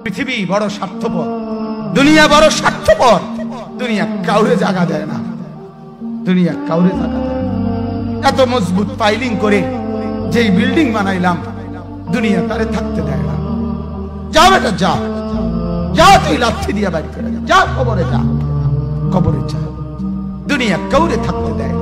পৃথিবী বড় স্বার্থপর, দুনিয়া বড় স্বার্থপর। দুনিয়া কাউরে জায়গা দেয় না, দুনিয়া কাউরে জায়গা দেয় না। এত মজবুত পাইলিং করে যেই বিল্ডিং বানাইলাম, দুনিয়া তারে থাকতে দেয় না। যা বেটা যা, যা তুই লাথি দিয়া বাড়ি করে যা, কবরে যা, কবরে যা। দুনিয়া কাউরে থাকতে দেয়।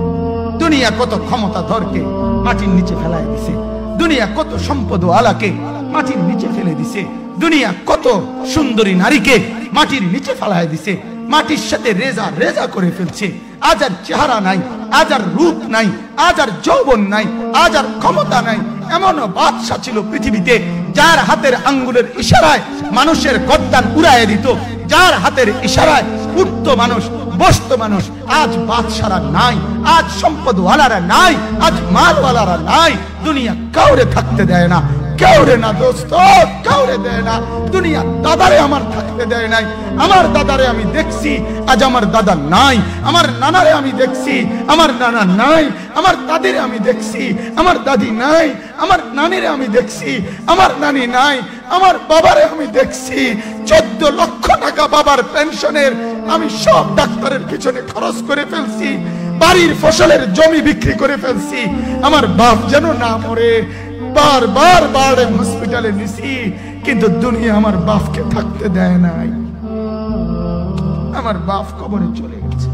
দুনিয়া কত ক্ষমতা ধরকে মাটির নিচে ফেলাই দিছে, দুনিয়া কত সম্পদ আলাকে মাটির নিচে ফেলে দিছে, দুনিয়া কত সুন্দরী নারীকে মাটির নিচে ফেলাই দিছে, মাটির সাথে রেজা রেজা করে ফেলছে। আজ আর চেহারা নাই, আজ আর রূপ নাই, আজ আর যৌবন নাই, আজ আর ক্ষমতা নাই। এমন বাদশা ছিল পৃথিবীতে যার হাতের আঙ্গুলের ইশারায় মানুষের গর্দান উড়াইয়া দিত, যার হাতের ইশারায় উঠত মানুষ, বসত মানুষ। আজ বাদশারা নাই, আজ সম্পদওয়ালারা নাই, আজ মালওয়ালারা নাই। দুনিয়া কাউরে থাকতে দেয় না, কাউরে না দোস্ত, কাউরে দেয় না। দুনিয়া দাদারে আমার থাকতে দেয় নাই। আমার দাদারে আমি দেখছি, আজ আমার দাদা নাই। আমার নানারে আমি দেখছি, আমার নানা নাই। আমার দাদিরে আমি দেখছি, আমার দাদি নাই। আমার নানিরে আমি দেখছি, আমার নানি নাই। আমার বাবারে আমি দেখছি, 14 লক্ষ টাকা বাবার পেনশনের আমি সব ডাক্তারের পিছনে খরচ করে ফেলছি, বাড়ির ফসলের জমি বিক্রি করে ফেলছি। আমার বাপ যেন না মরে বারবার বারে হসপিটালে নিছি, কিন্তু দুনিয়া আমার বাপকে থাকতে দেয় নাই। আমার বাপ কবরে চলে গেছে,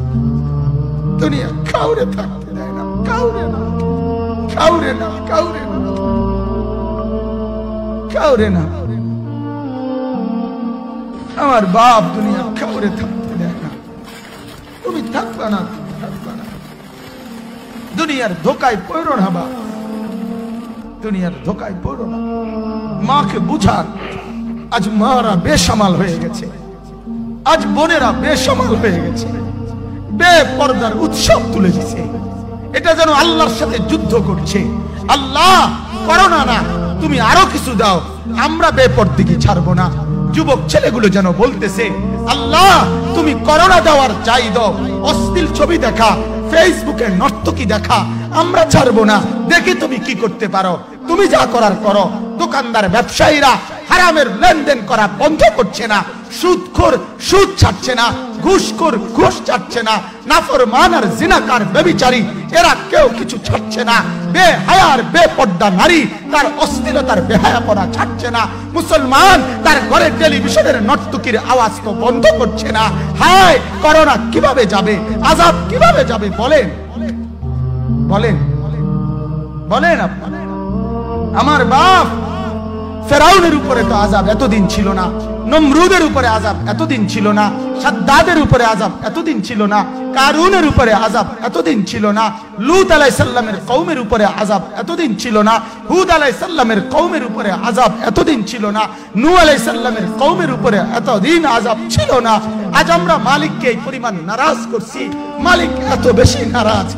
দুনিয়া কাউরে থাকতে দেয় না, কাউরে না, কাউরে না, কাউরে না, কাউরে না। আমার বাপ দুনিয়া কাউরে থাকতে দেয় না। তুমি থাকবা না, তুমি থাকবা না। দুনিয়ার ধোকায় পড়ো না বাপ, দুনিয়ার ধোকায় পড়ো না। মাকে বুঝান, আজ মারা বেসামাল হয়ে গেছে, আজ বোনেরা বেসামাল হয়ে গেছে, বেপরদার উৎসব তুলে দিছে। এটা যেন আল্লাহর সাথে যুদ্ধ করছে। আল্লাহ করোনা না, তুমি আরো কিছু দাও, আমরা বেপরদিগি ছাড়বো না। যুবক ছেলেগুলো যেন বলতেছে, আল্লাহ তুমি করোনা দেওয়ার চাই দাও, অশ্লীল ছবি দেখা, ফেসবুকে নর্তকী দেখা আমরা ছাড়বো না। দেখি তুমি কি করতে পারো, তুমি যা করার করো। দোকানদার ব্যবসায়ীরা হারামের লেনদেন করা বন্ধ করছে না, সুদখোর সুদ ছাড়ছে না, ঘুষখোর ঘুষ ছাড়ছে না, নাফরমান আর জিনাকার ব্যভিচারী এরা কেউ কিছু ছাড়ছে না। বেহায়ার বেপর্দা নারী তার অশ্লীলতার বেহায়াপনা ছাড়ছে না। মুসলমান তার ঘরে টেলিভিশনের নর্তকীর আওয়াজ তো বন্ধ করছে না। হায় করোনা কিভাবে যাবে, আযাব কিভাবে যাবে বলেন, বলেন, বলেন আপনারা। আমার বাপ ফেরাউনের উপরে তো আযাব এতদিন ছিল না, নমরুদের উপরে আযাব এতদিন ছিল না, সাদ্দাদের উপরে আযাব এতদিন ছিল না, কারুনের উপরে আযাব এতদিন ছিল না, লূত আলাইহিস সালামের কওমের উপরে আযাব এতদিন ছিল না, হুদ আলাইহিস সালামের কওমের উপরে আযাব এতদিন ছিল না, নূহ আলাইহিস সালামের কওমের উপরে এতদিন আযাব ছিল না। আজ আমরা মালিককে এই পরিমাণ নারাজ করছি, মালিক এত বেশি নারাজ।